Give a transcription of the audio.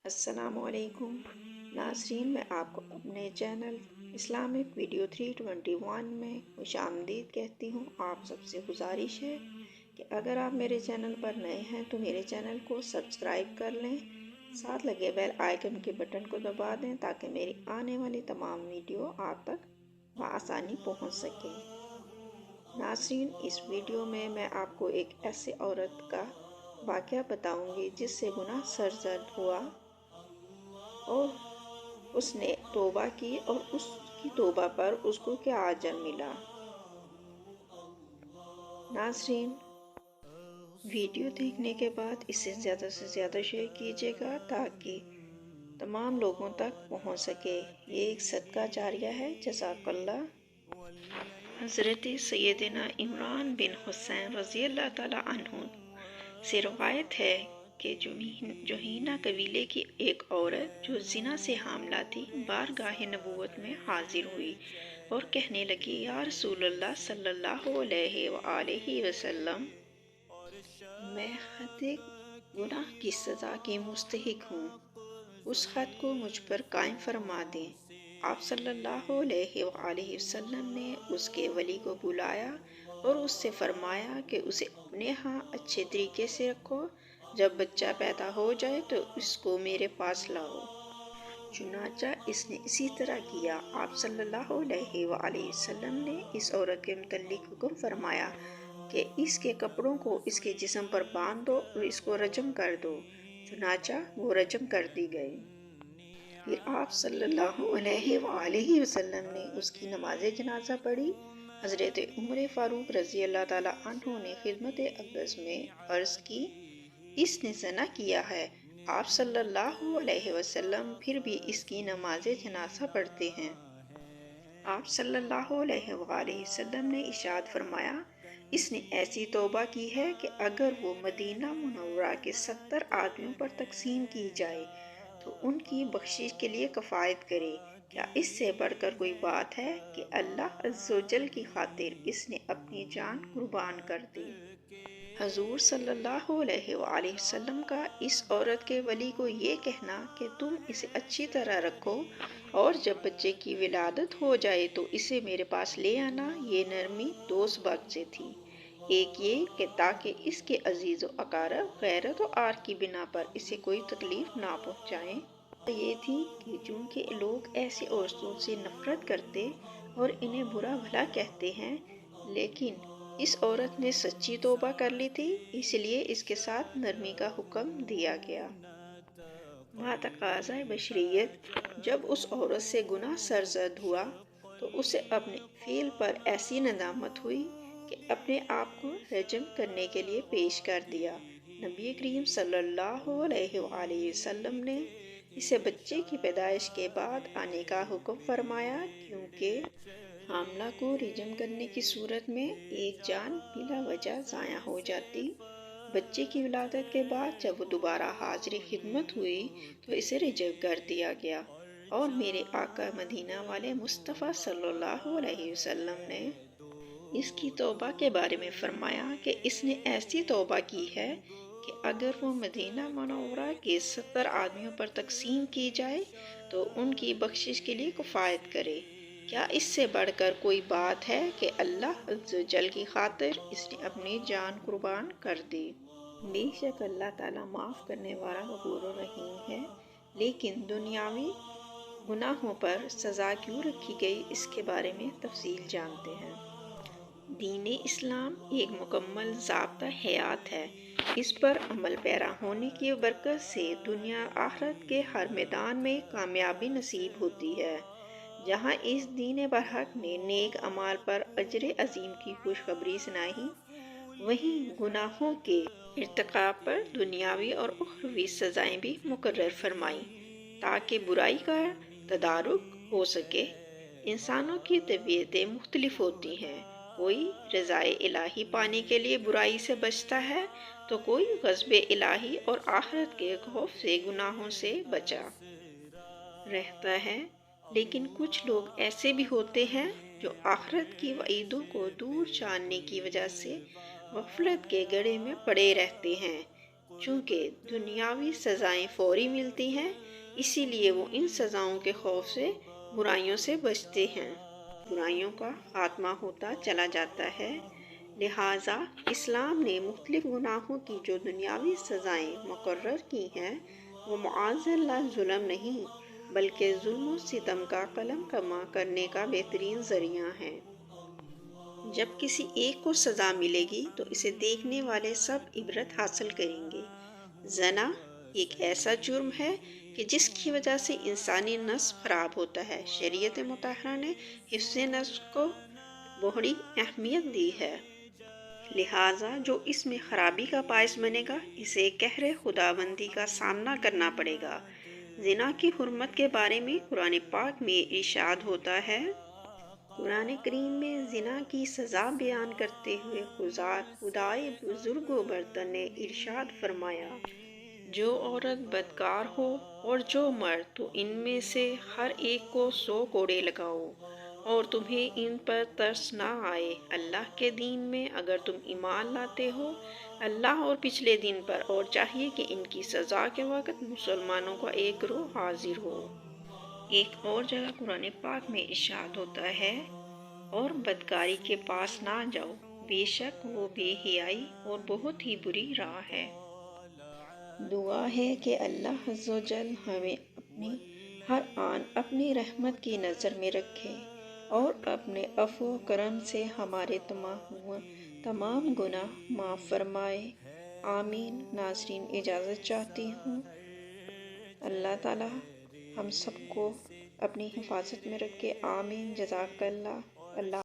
السلام علیکم ناظرین، میں آپ کو اپنے چینل اسلامک ویڈیو 321 میں خوش آمدید کہتی ہوں۔ آپ سب سے گزارش ہے کہ اگر آپ میرے چینل پر نئے ہیں تو میرے چینل کو سبسکرائب کر لیں، ساتھ لگے بیل آئیکن کے بٹن کو دبا دیں تاکہ میری آنے والی تمام ویڈیو آپ تک بآسانی پہنچ سکے۔ ناظرین، اس ویڈیو میں آپ کو ایک ایسے عورت کا واقعہ بتاؤں گی جس سے گناہ سرزد ہوا اور اس نے توبہ کی اور اس کی توبہ پر اس کو کیا اجر ملا۔ ناظرین، ویڈیو دیکھنے کے بعد اسے زیادہ سے زیادہ شیئر کیجیے گا تاکہ تمام لوگوں تک پہنچ سکے۔ یہ ایک صدقہ جاریہ ہے، جزاک اللہ۔ حضرت سیدنا عمران بن حسین رضی اللہ تعالیٰ عنہ سے روایت ہے کہ جوہینہ قبیلے کی ایک عورت جو زنا سے حاملہ تھی بارگاہ نبوت میں حاضر ہوئی اور کہنے لگی، یا رسول اللہ صلی اللہ علیہ وآلہ وسلم، میں حد گناہ کی سزا کی مستحق ہوں، اس حد کو مجھ پر قائم فرما دیں۔ آپ صلی اللہ علیہ وآلہ وسلم نے اس کے ولی کو بلایا اور اس سے فرمایا کہ اسے اپنے ہاں اچھے طریقے سے رکھو، جب بچہ پیدا ہو جائے تو اس کو میرے پاس لاؤ۔ چنانچہ اس نے اسی طرح کیا۔ آپ صلی اللہ علیہ وآلہ وسلم نے اس عورت کے متعلق حکم فرمایا کہ اس کے کپڑوں کو اس کے جسم پر باندھ دو اور اس کو رجم کر دو۔ چنانچہ وہ رجم کر دی گئی۔ پھر آپ صلی اللہ علیہ وآلہ وسلم نے اس کی نماز جنازہ پڑھی۔ حضرت عمر فاروق رضی اللہ تعالیٰ عنہ نے خدمت اقدس میں عرض کی، اس نے زنا کیا ہے۔ آپ صلی اللہ علیہ وسلم پھر بھی اس کی نماز جنازہ پڑھتے ہیں۔ آپ صلی اللہ علیہ وآلہ وسلم نے ارشاد فرمایا، اس نے ایسی توبہ کی ہے کہ اگر وہ مدینہ منورہ کے 70 آدمیوں پر تقسیم کی جائے تو ان کی بخشش کے لیے کفایت کرے۔ کیا اس سے بڑھ کر کوئی بات ہے کہ اللہ عز و جل کی خاطر اس نے اپنی جان قربان کر دی۔ حضور صلی اللہ علیہ وآلہ وسلم کا اس عورت کے ولی کو یہ کہنا کہ تم اسے اچھی طرح رکھو اور جب بچے کی ولادت ہو جائے تو اسے میرے پاس لے آنا، یہ نرمی دو سبب سے تھی۔ ایک یہ کہ تاکہ اس کے عزیز و اقارب غیرت و عار کی بنا پر اسے کوئی تکلیف نہ پہنچائیں۔ یہ تھی کہ چونکہ لوگ ایسی عورتوں سے نفرت کرتے اور انہیں برا بھلا کہتے ہیں، لیکن اس عورت نے سچی توبہ کر لی تھی، اس لیے اس کے ساتھ نرمی کا حکم دیا گیا۔ بتقاضۂ بشریت جب اس عورت سے گناہ سرزد ہوا تو اسے اپنے فعل پر ایسی ندامت ہوئی کہ اپنے آپ کو رجم کرنے کے لیے پیش کر دیا۔ نبی کریم صلی اللہ علیہ وآلہ وسلم نے اسے بچے کی پیدائش کے بعد آنے کا حکم فرمایا، کیونکہ حاملہ کو رجم کرنے کی صورت میں ایک جان بلا وجہ ضائع ہو جاتی۔ بچے کی ولادت کے بعد جب وہ دوبارہ حاضر خدمت ہوئی تو اسے رجم کر دیا گیا، اور میرے آقا مدینہ والے مصطفیٰ صلی اللہ علیہ وسلم نے اس کی توبہ کے بارے میں فرمایا کہ اس نے ایسی توبہ کی ہے کہ اگر وہ مدینہ منورہ کے 70 آدمیوں پر تقسیم کی جائے تو ان کی بخشش کے لیے کفایت کرے۔ کیا اس سے بڑھ کر کوئی بات ہے کہ اللہ عز و جل کی خاطر اس نے اپنی جان قربان کر دی۔ بے شک اللہ تعالیٰ معاف کرنے والا غفور الرحیم ہے، لیکن دنیاوی گناہوں پر سزا کیوں رکھی گئی، اس کے بارے میں تفصیل جانتے ہیں۔ دین اسلام ایک مکمل ضابطہ حیات ہے۔ اس پر عمل پیرا ہونے کی برکت سے دنیا آخرت کے ہر میدان میں کامیابی نصیب ہوتی ہے۔ جہاں اس دین برحق نے نیک اعمال پر اجر عظیم کی خوشخبری سنائی، وہیں گناہوں کے ارتکاب پر دنیاوی اور اخروی سزائیں بھی مقرر فرمائیں تاکہ برائی کا تدارک ہو سکے۔ انسانوں کی طبیعتیں مختلف ہوتی ہیں، کوئی رضائے الہی پانے کے لیے برائی سے بچتا ہے تو کوئی غضب الہی اور آخرت کے خوف سے گناہوں سے بچا رہتا ہے، لیکن کچھ لوگ ایسے بھی ہوتے ہیں جو آخرت کی وعیدوں کو دور جاننے کی وجہ سے غفلت کے گڑھے میں پڑے رہتے ہیں۔ چونکہ دنیاوی سزائیں فوری ملتی ہیں، اسی لیے وہ ان سزاؤں کے خوف سے برائیوں سے بچتے ہیں۔ برائیوں کا خاتمہ ہوتا چلا جاتا ہے۔ لہٰذا اسلام نے مختلف گناہوں کی جو دنیاوی سزائیں مقرر کی ہیں، وہ معاذ اللہ ظلم نہیں بلکہ ظلم و ستم کا قلم کما کرنے کا بہترین ذریعہ ہے۔ جب کسی ایک کو سزا ملے گی تو اسے دیکھنے والے سب عبرت حاصل کریں گے۔ زنا ایک ایسا جرم ہے کہ جس کی وجہ سے انسانی نسب خراب ہوتا ہے۔ شریعت مطہرہ نے حفظ نسب کو بڑی اہمیت دی ہے۔ لہٰذا جو اس میں خرابی کا باعث بنے گا، اسے قہر خداوندی کا سامنا کرنا پڑے گا۔ زنا کی حرمت کے بارے میں قرآن پاک میں ارشاد ہوتا ہے۔ قرآن کریم میں زنا کی سزا بیان کرتے ہوئے خدائے بزرگ و برتر نے ارشاد فرمایا، جو عورت بدکار ہو اور جو مرد، تو ان میں سے ہر ایک کو 100 کوڑے لگاؤ، اور تمہیں ان پر ترس نہ آئے اللہ کے دین میں اگر تم ایمان لاتے ہو اللہ اور پچھلے دن پر، اور چاہیے کہ ان کی سزا کے وقت مسلمانوں کا ایک گروہ حاضر ہو۔ ایک اور جگہ قرآن پاک میں ارشاد ہوتا ہے، اور بدکاری کے پاس نہ جاؤ، بے شک وہ بے حیائی اور بہت ہی بری راہ ہے۔ دعا ہے کہ اللہ عز و جل ہمیں اپنی ہر آن اپنی رحمت کی نظر میں رکھے اور اپنے عفو و کرم سے ہمارے تمام گناہ معاف فرمائے۔ آمین۔ ناظرین، اجازت چاہتی ہوں۔ اللہ تعالی ہم سب کو اپنی حفاظت میں رکھے۔ آمین۔ جزاک اللہ۔ اللہ